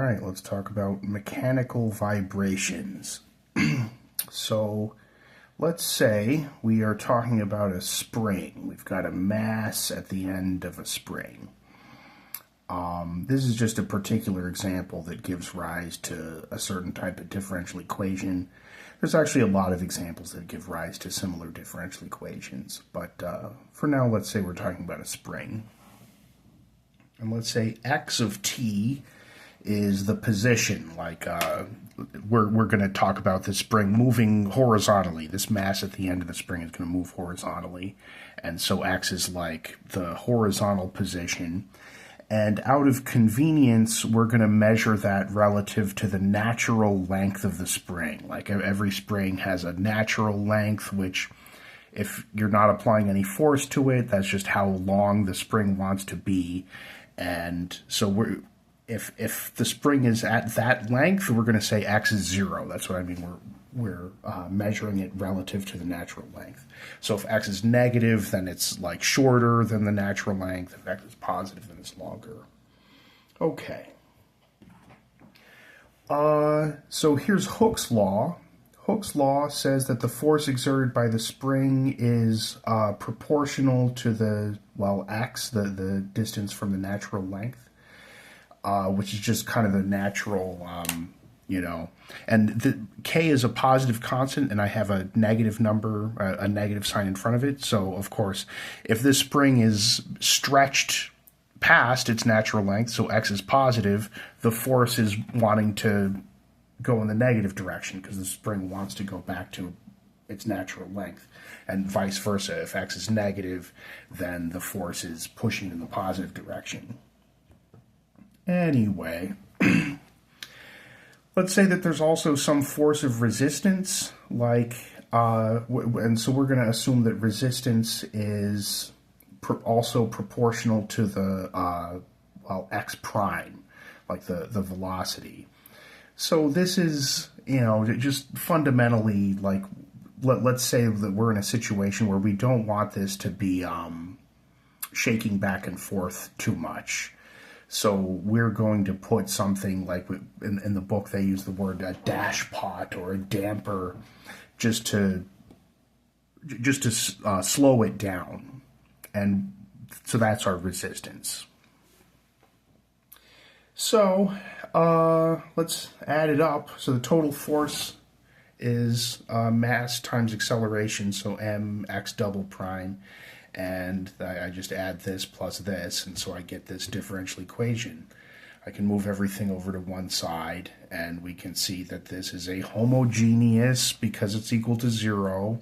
right, let's talk about mechanical vibrations. So, let's say we are talking about a spring. We've got a mass at the end of a spring. This is just a particular example that gives rise to a certain type of differential equation. There's actually a lot of examples that give rise to similar differential equations, but for now, let's say we're talking about a spring. And let's say x of t is the position, like we're going to talk about this spring moving horizontally. This mass at the end of the spring is going to move horizontally, and so x is like the horizontal position. And out of convenience, we're going to measure that relative to the natural length of the spring. Like every spring has a natural length, which if you're not applying any force to it, that's just how long the spring wants to be. And so if the spring is at that length, we're going to say x is 0. That's what I mean. We're measuring it relative to the natural length. So if x is negative, then it's like shorter than the natural length. If x is positive, then it's longer. Okay. So here's Hooke's law. Hooke's law says that the force exerted by the spring is proportional to the, x, the distance from the natural length, which is just kind of the natural, and k is a positive constant, and I have a negative number, a negative sign in front of it. So, of course, if this spring is stretched past its natural length, so x is positive, the force is wanting to go in the negative direction because the spring wants to go back to its natural length, and vice versa. If x is negative, then the force is pushing in the positive direction. Anyway, let's say that there's also some force of resistance, like, and so we're going to assume that resistance is also proportional to the, x prime, like the velocity. So this is, just fundamentally, like, let's say that we're in a situation where we don't want this to be shaking back and forth too much. So we're going to put something like, in the book they use the word a dash pot or a damper just to slow it down. And so that's our resistance. So let's add it up. So the total force is mass times acceleration, so mx double prime, and I just add this plus this, and so I get this differential equation. I can move everything over to one side, and we can see that this is a homogeneous, because it's equal to 0,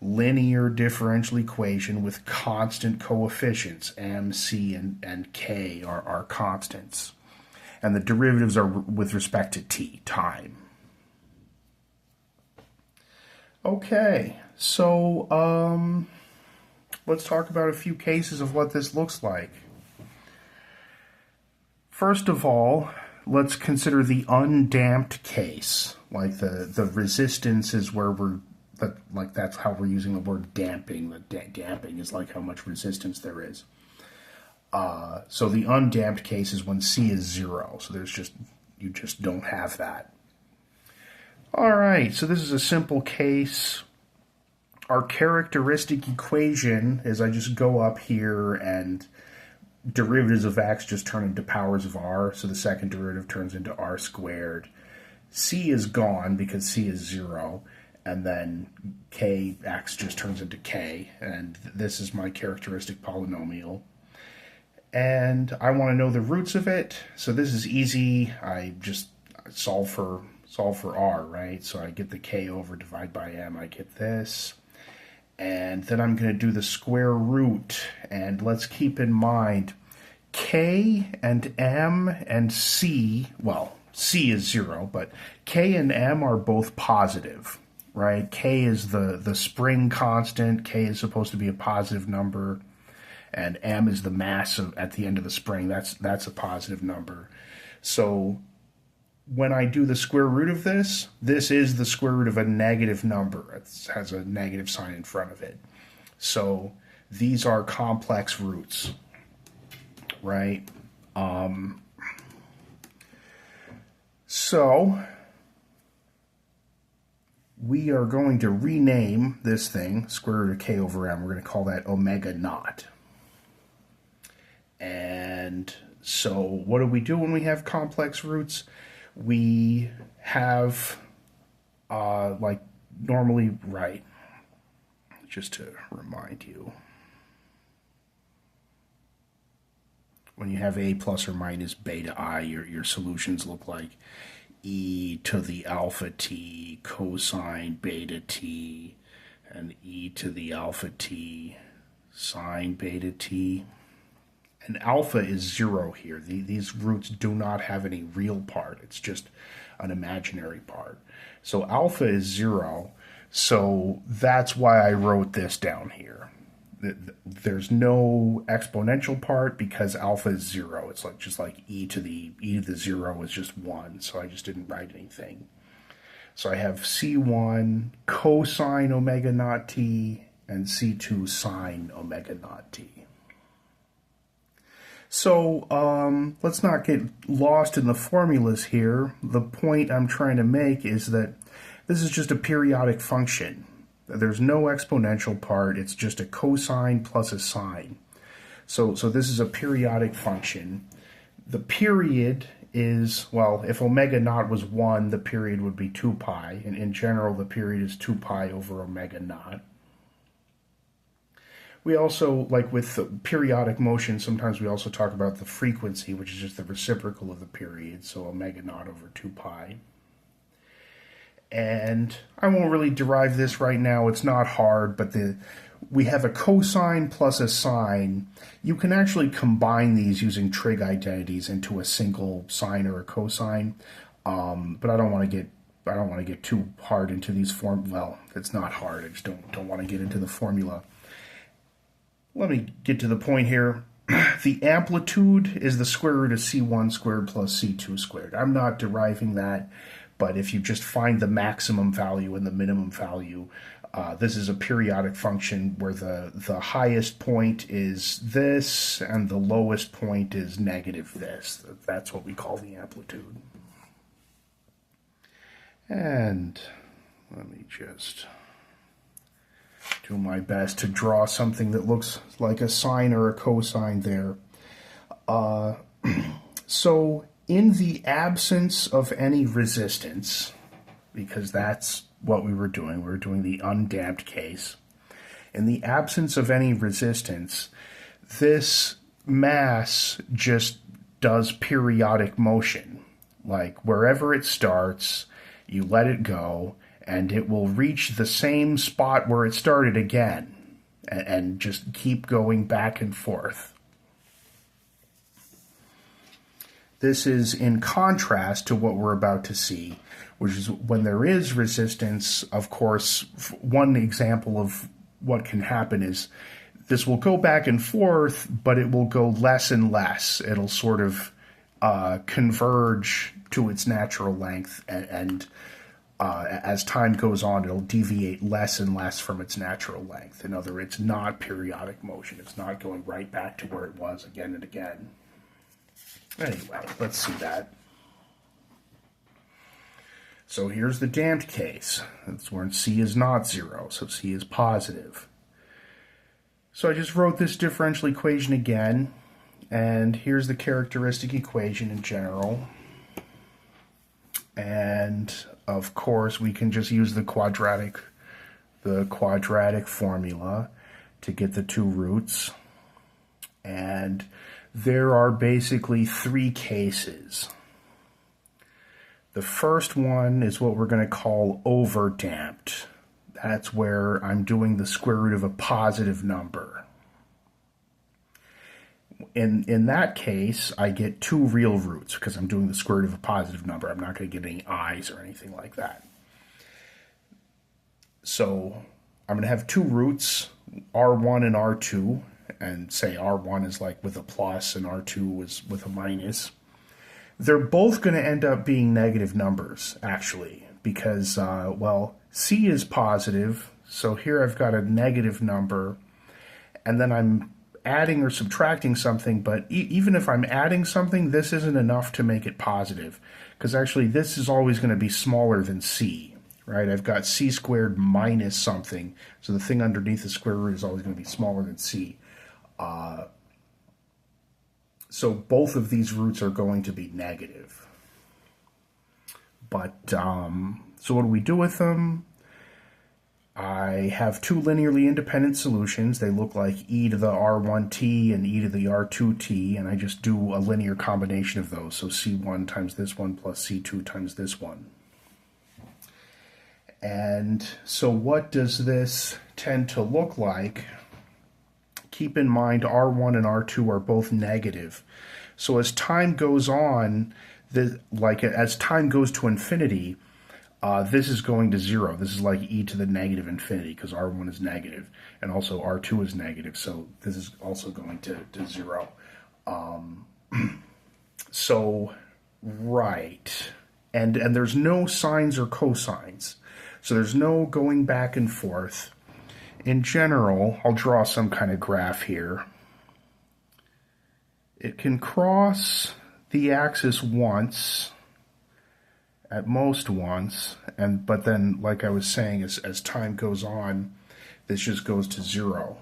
linear differential equation with constant coefficients. M, c, and k are constants. And the derivatives are with respect to t, time. Okay, so let's talk about a few cases of what this looks like. First of all, let's consider the undamped case. Like the resistance is where that's how we're using the word damping. The damping is like how much resistance there is. So the undamped case is when c is 0. So you just don't have that. All right, so this is a simple case. Our characteristic equation is I just go up here and derivatives of x just turn into powers of r. So the second derivative turns into r squared. C is gone because c is 0. And then kx just turns into k. And this is my characteristic polynomial. And I want to know the roots of it. So this is easy. I just solve for r, right? So I get the k over divide by m. I get this. And then I'm going to do the square root. And let's keep in mind, k and m and c, c is 0, but k and m are both positive, right? K is the spring constant. K is supposed to be a positive number. And m is the mass at the end of the spring. That's a positive number. So when I do the square root of this is the square root of a negative number. It has a negative sign in front of it. So these are complex roots, right? So we are going to rename this thing, square root of k over m. We're going to call that omega naught. And so what do we do when we have complex roots? We have, like normally, right, just to remind you, when you have a plus or minus beta I, your solutions look like e to the alpha t cosine beta t and e to the alpha t sine beta t. And alpha is 0 here. These roots do not have any real part. It's just an imaginary part. So alpha is 0. So that's why I wrote this down here. There's no exponential part because alpha is 0. It's like just like e to the 0 is just 1. So I just didn't write anything. So I have C1 cosine omega naught t and C2 sine omega naught t. So let's not get lost in the formulas here. The point I'm trying to make is that this is just a periodic function. There's no exponential part. It's just a cosine plus a sine. So this is a periodic function. The period is, well, if omega naught was 1, the period would be 2 pi. And in general, the period is 2 pi over omega naught. We also, like with periodic motion, sometimes we also talk about the frequency, which is just the reciprocal of the period, so omega naught over 2 pi. And I won't really derive this right now, it's not hard, but we have a cosine plus a sine. You can actually combine these using trig identities into a single sine or a cosine, but I don't want to get too hard into these well, it's not hard, I just don't want to get into the formula. Let me get to the point here. The amplitude is the square root of C1 squared plus C2 squared. I'm not deriving that, but if you just find the maximum value and the minimum value, this is a periodic function where the highest point is this and the lowest point is negative this. That's what we call the amplitude. And let me just do my best to draw something that looks like a sine or a cosine there. So in the absence of any resistance, because that's what we were doing the undamped case. In the absence of any resistance, this mass just does periodic motion. Like wherever it starts, you let it go, and it will reach the same spot where it started again, and just keep going back and forth. This is in contrast to what we're about to see, which is when there is resistance. Of course, one example of what can happen is this will go back and forth, but it will go less and less. It'll sort of converge to its natural length, and as time goes on, it'll deviate less and less from its natural length. In other words, it's not periodic motion. It's not going right back to where it was again and again. Anyway, let's see that. So here's the damped case. That's where C is not 0, so C is positive. So I just wrote this differential equation again, and here's the characteristic equation in general. And of course, we can just use the quadratic formula to get the two roots. And there are basically 3 cases. The first one is what we're going to call overdamped. That's where I'm doing the square root of a positive number. In that case, I get 2 real roots because I'm doing the square root of a positive number. I'm not going to get any i's or anything like that. So I'm going to have 2 roots, R1 and R2, and say R1 is like with a plus and R2 is with a minus. They're both going to end up being negative numbers, actually, because, well, C is positive, so here I've got a negative number, and then I'm adding or subtracting something, but even if I'm adding something, this isn't enough to make it positive, because actually this is always going to be smaller than c, right? I've got c squared minus something, so the thing underneath the square root is always going to be smaller than c. So both of these roots are going to be negative. But, so what do we do with them? I have two linearly independent solutions. They look like e to the r1t and e to the r2t, and I just do a linear combination of those. So c1 times this one plus c2 times this one. And so what does this tend to look like? Keep in mind r1 and r2 are both negative. So as time goes on, as time goes to infinity, this is going to 0. This is like e to the negative infinity, because r1 is negative, and also r2 is negative, so this is also going to 0. So, right. And there's no sines or cosines, so there's no going back and forth. In general, I'll draw some kind of graph here. It can cross the axis once, at most once, but then, like I was saying, as time goes on, this just goes to 0.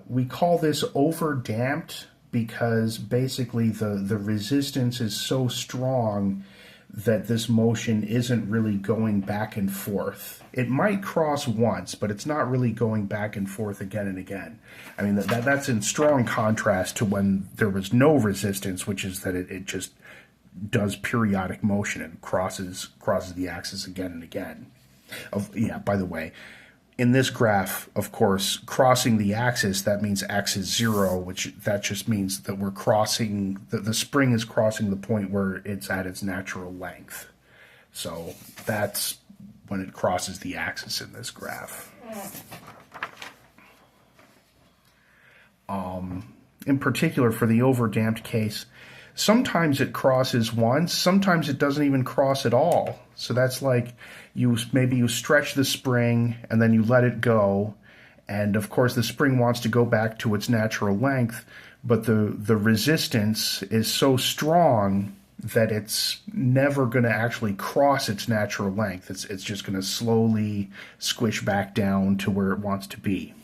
We call this overdamped because basically the resistance is so strong that this motion isn't really going back and forth. It might cross once, but it's not really going back and forth again and again. I mean, that's in strong contrast to when there was no resistance, which is that it just does periodic motion and crosses the axis again and again. By the way, in this graph, of course, crossing the axis, that means x is 0, which that just means that we're crossing, the spring is crossing the point where it's at its natural length. So that's when it crosses the axis in this graph. In particular, for the overdamped case, sometimes it crosses once, sometimes it doesn't even cross at all. So that's like maybe you stretch the spring and then you let it go, and of course the spring wants to go back to its natural length, but the resistance is so strong that it's never going to actually cross its natural length. It's just going to slowly squish back down to where it wants to be.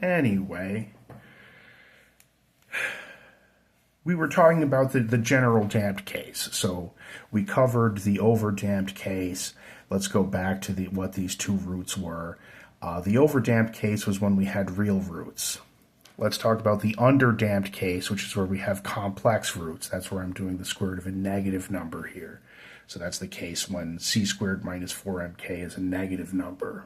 Anyway, we were talking about the general damped case. So we covered the overdamped case. Let's go back to what these two roots were. The overdamped case was when we had real roots. Let's talk about the underdamped case, which is where we have complex roots. That's where I'm doing the square root of a negative number here. So that's the case when c squared minus 4mk is a negative number.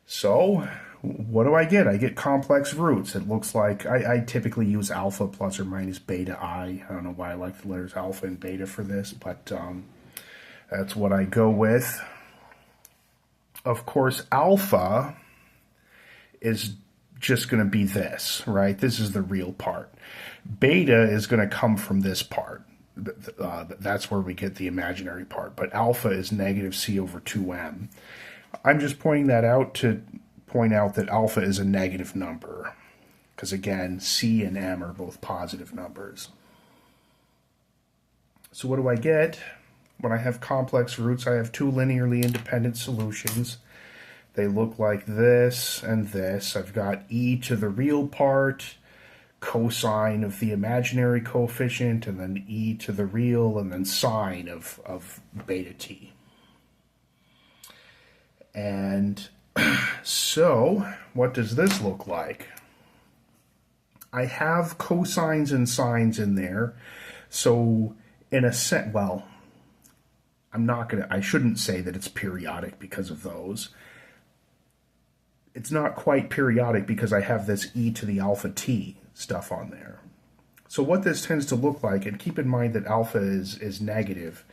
So what do I get? I get complex roots. It looks like I typically use alpha plus or minus beta I. I don't know why I like the letters alpha and beta for this, but that's what I go with. Of course, alpha is just going to be this, right? This is the real part. Beta is going to come from this part. That's where we get the imaginary part. But alpha is negative c over 2m. I'm just pointing that out to point out that alpha is a negative number, because again, c and m are both positive numbers. So what do I get? When I have complex roots, I have two linearly independent solutions. They look like this and this. I've got e to the real part, cosine of the imaginary coefficient, and then e to the real, and then sine of beta t. And so, what does this look like? I have cosines and sines in there, so in a sense, well, I shouldn't say that it's periodic because of those. It's not quite periodic because I have this e to the alpha t stuff on there. So what this tends to look like, and keep in mind that alpha is negative,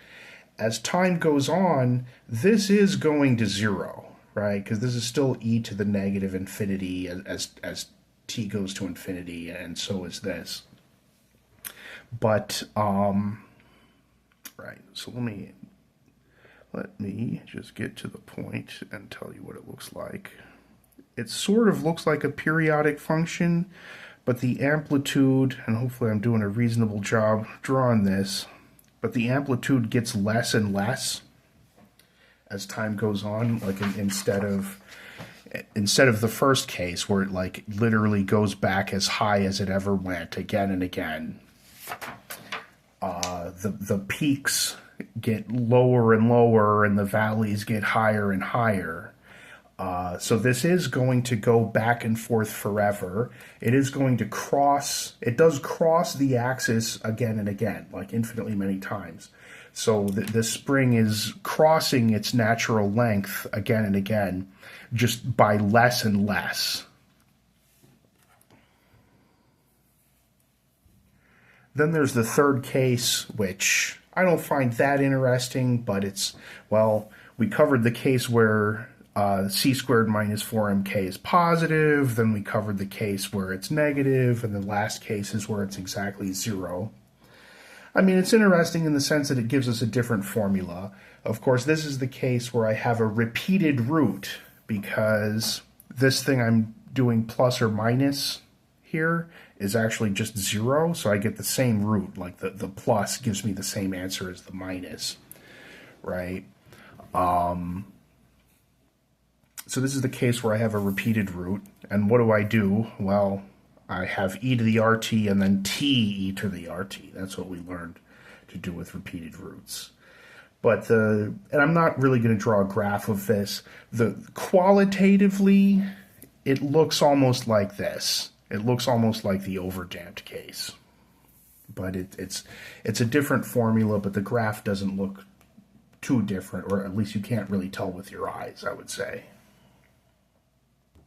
as time goes on, this is going to 0, right? Because this is still e to the negative infinity as t goes to infinity, and so is this. But, right, so let me Let me just get to the point and tell you what it looks like. It sort of looks like a periodic function, but the amplitude, and hopefully I'm doing a reasonable job drawing this, but the amplitude gets less and less as time goes on, like instead of the first case where it like literally goes back as high as it ever went again and again. The peaks get lower and lower and the valleys get higher and higher. So this is going to go back and forth forever. It is going to cross, it does cross the axis again and again, like infinitely many times. So the spring is crossing its natural length again and again, just by less and less. Then there's the third case, which I don't find that interesting, but it's, well, we covered the case where c squared minus 4mk is positive, then we covered the case where it's negative, and the last case is where it's exactly 0. I mean, it's interesting in the sense that it gives us a different formula. Of course, this is the case where I have a repeated root, because this thing I'm doing plus or minus here is actually just 0, so I get the same root. Like the plus gives me the same answer as the minus, right? So this is the case where I have a repeated root, and what do? Well, I have e to the rt and then t e to the rt. That's what we learned to do with repeated roots. But and I'm not really going to draw a graph of this. Qualitatively, it looks almost like this. It looks almost like the overdamped case. But it's a different formula, but the graph doesn't look too different, or at least you can't really tell with your eyes, I would say.